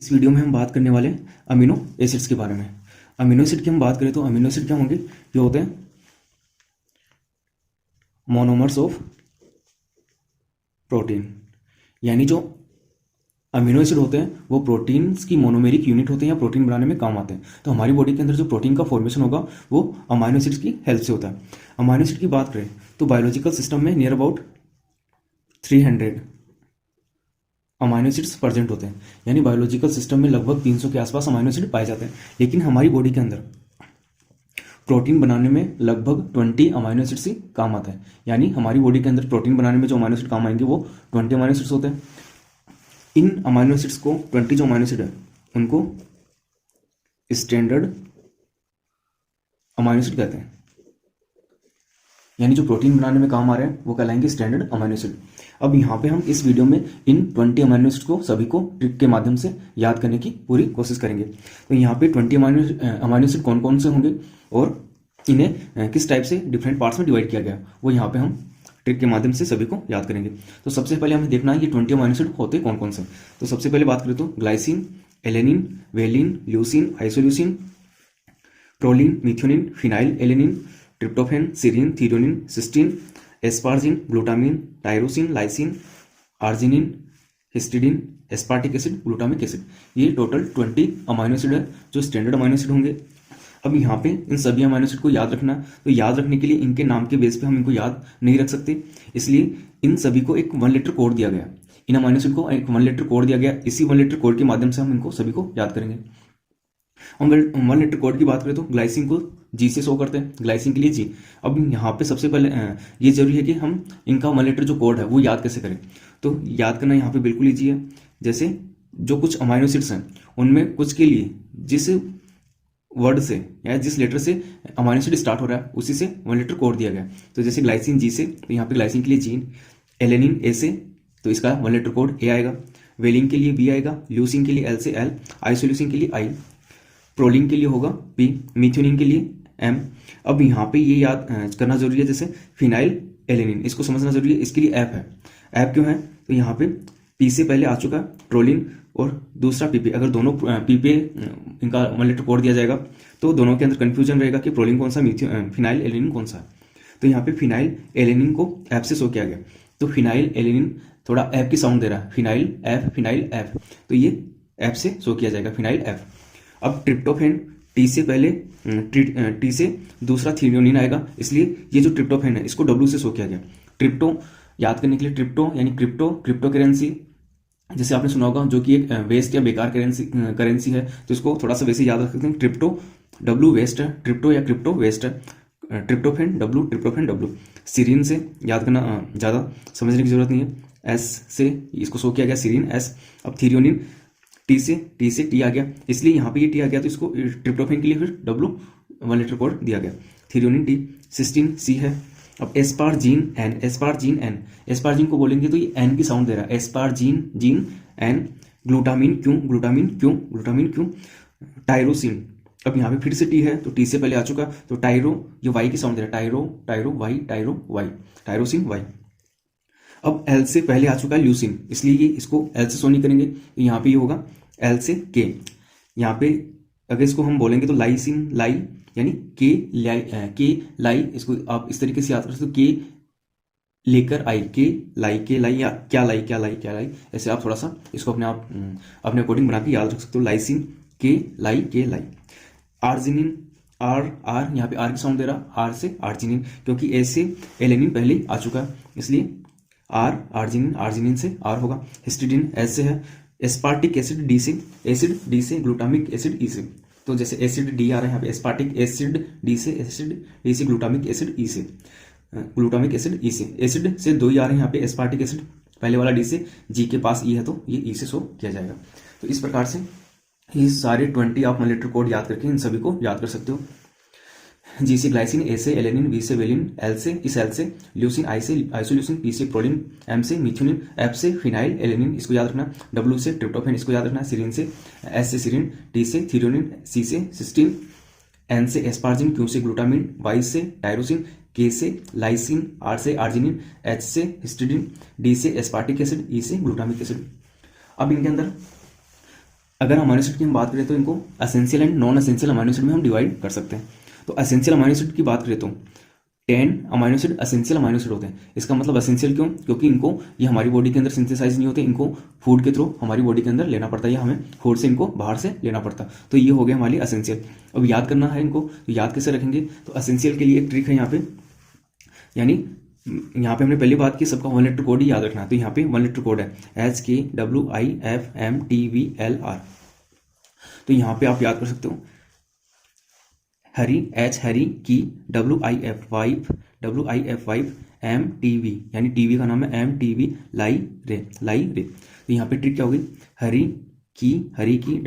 इस वीडियो में हम बात करने वाले अमीनो एसिड्स के बारे में। अमीनो एसिड की हम बात करें तो अमीनो एसिड क्या होंगे? ये होते हैं मोनोमर्स ऑफ प्रोटीन। यानी जो अमीनो एसिड होते हैं वो प्रोटीन्स की मोनोमेरिक यूनिट होते हैं या प्रोटीन बनाने में काम आते हैं। तो हमारी बॉडी के अंदर जो प्रोटीन का फॉर्मेशन होगा वो अमीनो एसिड्स की हेल्प से होता है। अमीनो एसिड की बात करें तो बायोलॉजिकल सिस्टम में near about 300 amino acids present होते हैं। यानी बायोलॉजिकल सिस्टम में लगभग 300 के आसपास अमीनो एसिड पाए जाते हैं। लेकिन हमारी बॉडी के अंदर प्रोटीन बनाने में लगभग 20 अमीनो एसिड्स ही काम आता है। यानी हमारी बॉडी के अंदर प्रोटीन बनाने में जो अमीनो एसिड काम आएंगे वो 20 अमीनो एसिड्स होते हैं। इन अमीनो एसिड्स को 20 जो अमीनो एसिड है उनको स्टैंडर्ड अमीनो एसिड कहते हैं। यानी जो प्रोटीन बनाने में काम आ रहे हैं वो कहलाएंगे स्टैंडर्ड अमीनो एसिड। अब यहाँ पे हम इस वीडियो में इन 20 अमीनो एसिड को सभी को ट्रिक के माध्यम से याद करने की पूरी कोशिश करेंगे। तो यहाँ पे 20 अमीनो एसिड कौन कौन से होंगे और इन्हें किस टाइप से डिफरेंट पार्ट्स में डिवाइड किया गया वो यहाँ पे हम ट्रिक के माध्यम से सभी को याद करेंगे। तो सबसे पहले हमें देखना है ये 20 अमीनो एसिड होते कौन कौन से। तो सबसे पहले बात करें तो glycine, alanine, valine, leucine, isoleucine, proline, methionine, phenylalanine, tryptophan, serine, threonine, cysteine, asparagine, glutamine, tyrosine, lysine, arginine, histidine, aspartic acid, glutamic acid. ये टोटल 20 अमीनो एसिड है जो स्टैंडर्ड अमीनो एसिड होंगे। अब यहाँ पे इन सभी अमीनो एसिड को याद रखना, तो याद रखने के लिए इनके नाम के बेस पे हम इनको याद नहीं रख सकते, इसलिए इन सभी को एक 1 लेटर कोड दिया गया। इन अमीनो एसिड को एक 1 लेटर कोड दिया गया। इसी 1 लेटर कोड के माध्यम से हम इनको सभी को याद करेंगे। हम 1 लेटर कोड की बात करें तो ग्लाइसिन को जी से शो करते हैं, ग्लाइसिन के लिए जी। अब यहाँ पे सबसे पहले ये जरूरी है कि हम इनका 1 लेटर जो कोड है वो याद कैसे करें। तो याद करना यहाँ पे बिल्कुल ईजी है। जैसे जो कुछ अमीनो एसिड्स हैं उनमें कुछ के लिए जिस वर्ड से या जिस लेटर से अमीनो एसिड स्टार्ट हो रहा है उसी से 1 लेटर कोड दिया गया। तो जैसे ग्लाइसिन जी से, तो यहाँ पे ग्लाइसिन के लिए जी, एलेनिन ए से, तो इसका 1 लेटर कोड ए आएगा, वेलिन के लिए बी आएगा, ल्यूसिन के लिए एल से एल, आइसोल्यूसिन के लिए आई, प्रोलिन के लिए होगा पी, मिथ्योनिन के लिए एम। अब यहाँ पे ये याद करना जरूरी है, जैसे फिनाइल एलेनिन इसको समझना जरूरी है, इसके लिए एफ है। एफ क्यों है? तो यहाँ पे पी से पहले आ चुका प्रोलिन और दूसरा पीपी। अगर दोनों पीपी इनका 1 लेटर कोड दिया जाएगा तो दोनों के अंदर कंफ्यूजन रहेगा कि प्रोलिन कौन सा, फिनाइल एलेनिन कौन सा है। तो यहाँ पे फिनाइल एलेनिन को एफ से शो किया गया। तो फिनाइल एलेनिन थोड़ा एफ की साउंड दे रहा है, फिनाइल एफ, तो ये एफ से शो किया जाएगा, फिनाइल एफ। अब ट्रिप्टोफैन टी से पहले टी से दूसरा थ्रियोनिन आएगा, इसलिए ये जो ट्रिप्टोफैन है इसको डब्ल्यू से शो किया गया। ट्रिप्टो याद करने के लिए ट्रिप्टो यानी क्रिप्टो करेंसी, जैसे आपने सुना होगा, जो कि एक वेस्ट या बेकार करेंसी है, तो इसको थोड़ा सा वैसे याद रख सकते हैं। ट्रिप्टो डब्ल्यू वेस्ट है, ट्रिप्टो या क्रिप्टो वेस्ट है, ट्रिप्टोफैन डब्ल्यू। सीरीन से याद करना ज़्यादा समझने की जरूरत नहीं है, एस से इसको शो किया गया, सीरीन एस। अब थ्रियोनिन टी से टी आ गया, इसलिए यहाँ पे ये टी आ गया, तो इसको ट्रिप्टोफैन के लिए फिर डब्ल्यू 1 लेटर कोड दिया गया, थ्रियोनिन टी। सिस्टीन सी है। अब एस्पार्जिन एन को बोलेंगे तो ये एन की साउंड दे रहा है, एस्पार्जिन एन। ग्लूटामिन क्यों? टायरोसिन। अब यहाँ पे फिर से टी है तो टी से पहले आ चुका, तो टायरो, ये वाई की साउंड दे रहा है, टायरो वाई, टायरोसिन वाई। अब एल से पहले आ चुका है ल्यूसिन, इसलिए ये इसको एल से शो नहीं करेंगे, तो यहाँ पे ये होगा एल से के। यहाँ पे अगर इसको हम बोलेंगे तो लाइसिन लाई, यानी के लाई, इसको आप इस तरीके से याद कर सकते हो, के लेकर आई, के लाई या क्या लाई, ऐसे आप थोड़ा सा इसको अपने अकॉर्डिंग बना के याद रख सकते हो। लाइसिन के लाई। आर्जिनिन आर यहाँ पे आर की साउंड दे रहा, आर से आर्जिनिन, क्योंकि ए से एलेनिन पहले आ चुका है, इसलिए आर आर्जिनिन से आर होगा। हिस्टिडीन एस से है। एस्पार्टिक एसिड डी से, ग्लूटामिक एसिड ई से। तो जैसे एसिड डी आ रहा है यहाँ पे, एस्पार्टिक एसिड डी से, ग्लूटामिक एसिड ई से, एसिड से 2 ही आ रहे हैं यहाँ पे, एस्पार्टिक एसिड पहले वाला डी से, जी के पास ई है तो ये ई से शो किया जाएगा। तो इस प्रकार से ये सारे 20 आप 1 लेटर कोड याद करके इन सभी को याद कर सकते हो। जी से ग्लाइसिन, ए से एलेनिन, बी से वेलिन, एल से ल्यूसिन, आई से आइसोल्यूसिन, पी से प्रोलिन, एम से मिथ्योनिन, एफ से फिनाइल एलेनिन, इसको याद रखना। डब्ल्यू से ट्रिप्टोफैन, इसको याद रखना। सीरीन से, एस से सीरीन, टी से थ्रियोनिन, सी से सिस्टीन, एन से एस्पार्जिन, क्यू से ग्लूटामिन, वाई से टायरोसिन, के से लाइसिन, आर से आर्जिनिन, एच से हिस्टिडीन, डी से एस्पार्टिक एसिड, ई से ग्लूटामिक एसिड। अब इनके अंदर अगर अमाइनो एसिड की हम बात करें तो इनको essential and non essential amino acid में हम डिवाइड कर सकते हैं। तो एसेंशियल अमाइनो एसिड की बात करें तो 10 amino acid essential amino acid होते हैं। इसका मतलब एसेंशियल क्यों? क्योंकि इनको ये हमारी बॉडी के अंदर सिंथेसाइज नहीं होते, इनको फूड के थ्रू हमारी बॉडी के अंदर लेना पड़ता है या हमें फूड से इनको बाहर से लेना पड़ता है। तो ये हो गया हमारी एसेंशियल। अब याद करना है इनको, तो याद कैसे रखेंगे? तो एसेंशियल के लिए एक ट्रिक है यहाँ पे, यानी यहाँ पे हमने पहली बात की सबका 1 लेटर कोड ही याद रखना है। तो यहाँ पे 1 लेटर कोड है HKWIFMTVLR। तो यहाँ पे आप याद कर सकते हो हरी हैरी की WIF MTV, यानी टीवी का नाम है MTV लाई रे। तो यहाँ पे ट्रिक क्या होगी? हरी की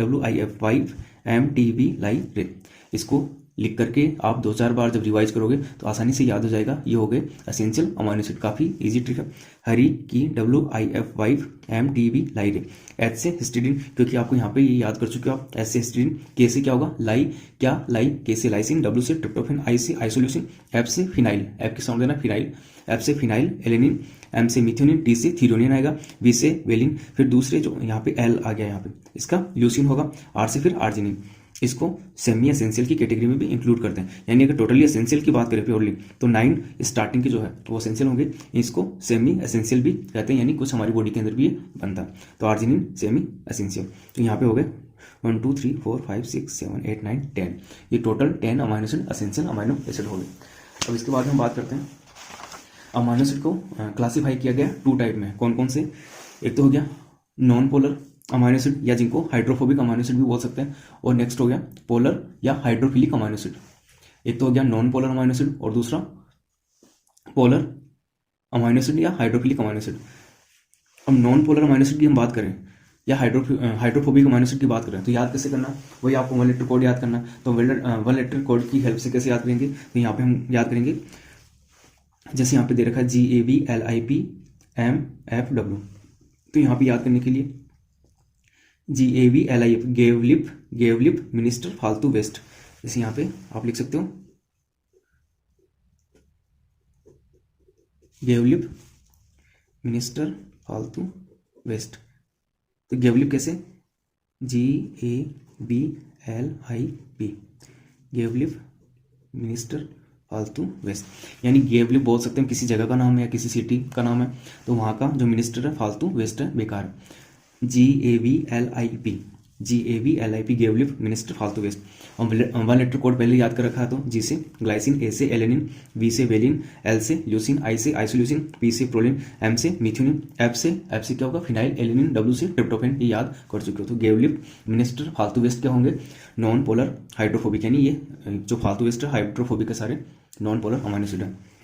WIF MTV लाई रे। इसको लिख करके आप 2-4 बार जब रिवाइज करोगे तो आसानी से याद हो जाएगा। ये हो गए एसेंशियल अमाइनो एसिड, काफ़ी इजी ट्रिक है। हरी की WIF MTV लाई रे। एच से हिस्टीडीन, क्योंकि आपको यहाँ पे ये याद कर चुके हो आप। एच से हिस्टीडीन, के से क्या होगा? लाई, क्या लाई, के से लाइसिन, W से ट्रिप्टोफेन, I से आइसोल्यूसिन, F से फिनाइल, F की साउंड देना फिनाइल, F से फिनाइल एलेनिन, M से मिथ्योनिन, T से थीरोनिन आएगा, V से वेलिन, फिर दूसरे जो यहाँ पे L आ गया, यहाँ पे इसका ल्यूसिन होगा, R से फिर आर्जिनिन। इसको सेमी एसेंशियल की कैटेगरी में भी इंक्लूड करते हैं। यानी अगर टोटली एसेंशियल की बात करें प्योरली तो 9 स्टार्टिंग के जो है वो एसेंशियल होंगे, इसको सेमी एसेंशियल भी कहते हैं, यानी कुछ हमारी बॉडी के अंदर भी ये बनता है। तो आर्जिनिन सेमी एसेंशियल। तो यहाँ पे हो गए 1 2 3 4 5 6 7 8 9 10, ये total 10 amino acid essential amino acid हो गए। अब इसके बाद हम बात करते हैं अमाइनो एसिड को क्लासीफाई किया गया 2 टाइप में। कौन कौन से? एक तो हो गया नॉन पोलर अमाइनो एसिड, या जिनको हाइड्रोफोबिक अमाइनो एसिड भी बोल सकते हैं, और नेक्स्ट हो गया पोलर या हाइड्रोफिलिक अमाइनो एसिड। एक तो हो गया नॉन पोलर अमाइनो एसिड और दूसरा पोलर अमाइनो एसिड या हाइड्रोफिलिक अमाइनो एसिड। अब नॉन पोलर अमाइनो एसिड की हम बात करें या हाइड्रोफोबिक अमाइनो एसिड की बात करें तो याद कैसे करना? वही आपको 1 लेटर कोड याद करना। तो 1 लेटर कोड की हेल्प से कैसे याद करेंगे? तो यहाँ पे हम याद करेंगे, जैसे यहाँ पे दे रखा है GAVLIPMFW। तो यहाँ पे याद करने के लिए GAVLIP गेवलिप मिनिस्टर फालतू वेस्ट, जैसे यहाँ पे आप लिख सकते हो गेवलिप मिनिस्टर फालतू वेस्ट। तो गेवलिप कैसे? GAVLIP गेवलिप मिनिस्टर फालतू वेस्ट, यानी गेवलिप बोल सकते हैं किसी जगह का नाम है या किसी सिटी का नाम है, तो वहाँ का जो मिनिस्टर है फालतू वेस्ट है, बेकार। GAVLIP गेवलिप मिनिस्टर फालतू वेस्ट। और 1 लेटर कोड पहले याद कर रखा है, तो G से ग्लाइसिन, A से एलेनिन, V से वेलिन, L से ल्यूसिन, I से आइसोल्यूसिन, P से प्रोलिन, M से मिथ्योनिन, F से क्या होगा? फिनाइल एलेनिन, W से ट्रिप्टोफेन। ये याद कर चुके हो। तो गेवलिप मिनिस्टर फालतू वेस्ट क्या होंगे? नॉन पोलर हाइड्रोफोबिक, यानी ये जो फालतू वेस्ट है हाइड्रोफोबिक है सारे नॉन पोलर अमाइनो एसिड है।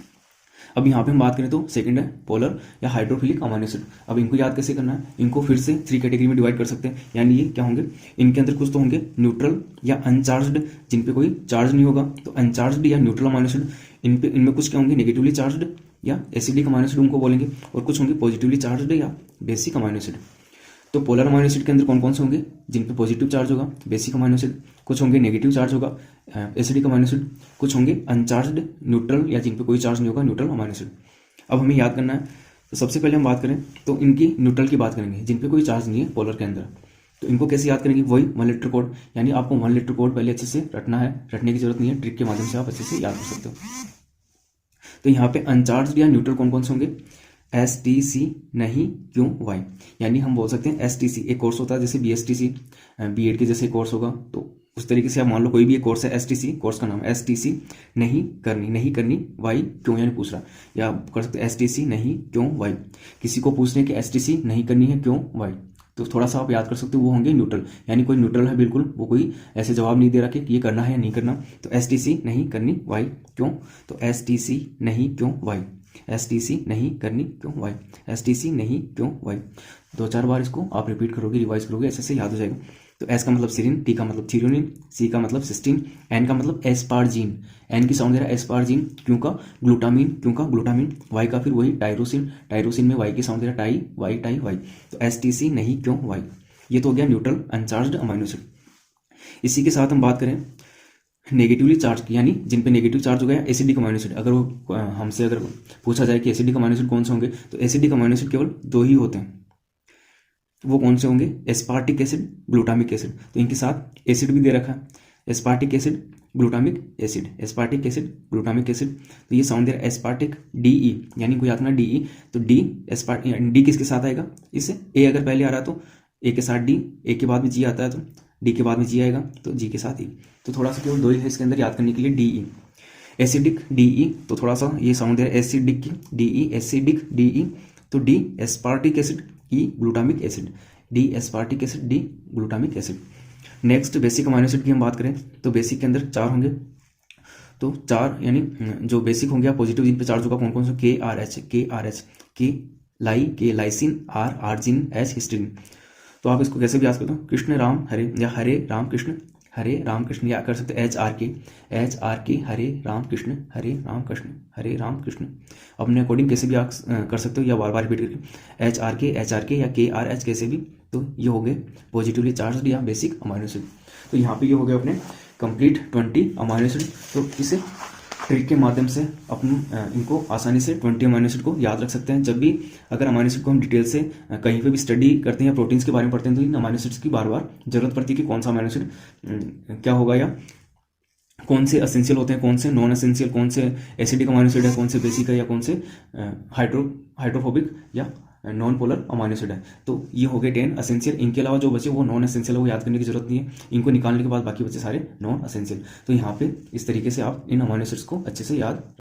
अब यहाँ पे हम बात करें तो सेकंड है पोलर या हाइड्रोफिलिक अमाइनो एसिड। अब इनको याद कैसे करना है? इनको फिर से 3 कैटेगरी में डिवाइड कर सकते हैं, यानी ये क्या होंगे? इनके अंदर कुछ तो होंगे न्यूट्रल या अनचार्ज्ड, जिन पे कोई चार्ज नहीं होगा, तो अनचार्ज्ड या न्यूट्रल अमाइनो एसिड। इनमें कुछ क्या होंगे? नेगेटिवली चार्ज्ड या एसिडिक अमाइनो एसिड उनको बोलेंगे, और कुछ होंगे पॉजिटिवली चार्ज्ड या बेसिक अमाइनो एसिड। तो पोलर अमाइनो एसिड के अंदर कौन कौन से होंगे? जिन पे पॉजिटिव चार्ज होगा बेसिक अमाइनो एसिड, कुछ होंगे नेगेटिव चार्ज होगा एसिडिक अमाइनो एसिड, कुछ होंगे अनचार्ज्ड न्यूट्रल या जिन पे कोई चार्ज नहीं होगा न्यूट्रल अमाइनो एसिड। अब हमें याद करना है, तो सबसे पहले हम बात करें तो इनकी न्यूट्रल की बात करेंगे, जिन पे कोई चार्ज नहीं है पोलर के अंदर। तो इनको कैसे याद करेंगे? वही 1 लेटर कोड, यानी आपको 1 लेटर कोड पहले अच्छे से रटना है, रटने की जरूरत नहीं है, ट्रिक के माध्यम से आप अच्छे से याद कर सकते हो। तो यहाँ पे अनचार्ज या न्यूट्रल कौन कौन से होंगे? STC नहीं क्यों वाई, यानी हम बोल सकते हैं STC एक कोर्स होता है, जैसे BSTC B.Ed के जैसे कोर्स होगा, तो उस तरीके से आप मान लो कोई भी एक कोर्स है STC, कोर्स का नाम STC नहीं करनी वाई क्यों, यानी पूछ रहा, या आप कर सकते हैं STC नहीं क्यों वाई, किसी को पूछने की STC नहीं करनी है क्यों वाई। तो थोड़ा सा आप याद कर सकते हो, वो होंगे न्यूट्रल, यानी कोई न्यूट्रल है बिल्कुल, वो कोई ऐसे जवाब नहीं दे रहा कि ये करना है या नहीं करना। तो STC नहीं करनी वाई क्यों, तो STC नहीं क्यों वाई, STC नहीं करनी क्यों वाई, STC नहीं क्यों वाई। 2-4 बार इसको आप रिपीट करोगे, रिवाइज करोगे, ऐसे से याद हो जाएगा। तो S का मतलब सीरिन, T का मतलब थीरोनिन, C का मतलब सिस्टीन, N का मतलब एस्पार्जीन, N की साउंड दे रहा है एस्पार्जीन, क्यों का ग्लूटामिन, Y का फिर वही टायरोसिन में Y की साउंड दे रहा है टाई वाई। तो STC नहीं क्यों वाई, ये तो हो गया न्यूट्रल अनचार्ज्ड अमाइनो एसिड। इसी के साथ हम बात करें नेगेटिवली चार्ज की, यानी जिन पे नेगेटिव चार्ज हो गया एसिडिक अमाइनो एसिड। अगर वो हमसे अगर पूछा जाए कि एसिडिक अमाइनो एसिड कौन से होंगे, तो एसिडिक अमाइनो एसिड केवल 2 ही होते हैं, वो कौन से होंगे, एस्पार्टिक एसिड, ग्लूटामिक एसिड। तो इनके साथ एसिड भी दे रखा है, aspartic acid, glutamic acid, aspartic acid, glutamic acid. तो ये साउंड दे रहा है एस्पार्टिक, डीई, यानी कोई याद ना डीई, तो डी डी किसके साथ आएगा, इससे ए अगर पहले आ रहा तो ए के साथ डी, ए के बाद में जी आता है तो डी के बाद में जी आएगा, तो जी के साथ ई। तो थोड़ा सा केवल दो ही है इसके अंदर याद करने के लिए, डीई, एसिडिक, डीई। तो थोड़ा सा ये साउंड दे रहा है एसिडिक की, डीई, एसिडिक, डीई। तो D aspartic acid, E glutamic acid, D aspartic acid, D glutamic acid. Next basic amino acid की हम बात करें तो बेसिक के अंदर 4 होंगे। तो 4 यानी जो बेसिक होंगे पॉजिटिव जिन पे चार्ज होगा कौन कौन से, के आर एच, के आर एच, के लाई, के लाइसिन, आर आर्जिन, एच हिस्टीन। तो आप इसको कैसे भी याद करते हो, कृष्ण राम हरे, या हरे राम कृष्ण, हरे राम कृष्ण, या कर सकते एच आर के, एच आर के, हरे राम कृष्ण, हरे राम कृष्ण, हरे राम कृष्ण। अपने अकॉर्डिंग कैसे भी आप कर सकते हो या बार बार रिपीट करके, एच आर के या के आर एच कैसे भी। तो ये हो गए पॉजिटिवली चार्ज या बेसिक अमाइनो एसिड। तो यहाँ पे ये हो गए अपने कंप्लीट 20 अमाइनो एसिड। तो इसे ट्रिक के माध्यम से अपन इनको आसानी से 20 अमाइनो एसिड को याद रख सकते हैं। जब भी अगर अमाइनो एसिड को हम डिटेल से कहीं पे भी स्टडी करते हैं या प्रोटीन्स के बारे में पढ़ते हैं तो इन अमाइनो एसिड्स की बार बार जरूरत पड़ती है कि कौन सा अमाइनो एसिड क्या होगा, या कौन से असेंशियल होते हैं, कौन से नॉन असेंशियल, कौन से एसिडिक अमाइनो एसिड है, कौन से बेसिक है, या कौन से हाइड्रोफोबिक या नॉन पोलर अमाइनो एसिड है। तो ये हो गए 10 असेंशियल। इनके अलावा जो बचे वो नॉन असेंशियल है, वो याद करने की जरूरत नहीं है। इनको निकालने के बाद बाकी बचे सारे नॉन असेंशियल। तो यहाँ पे इस तरीके से आप इन अमाइनो एसिड्स को अच्छे से याद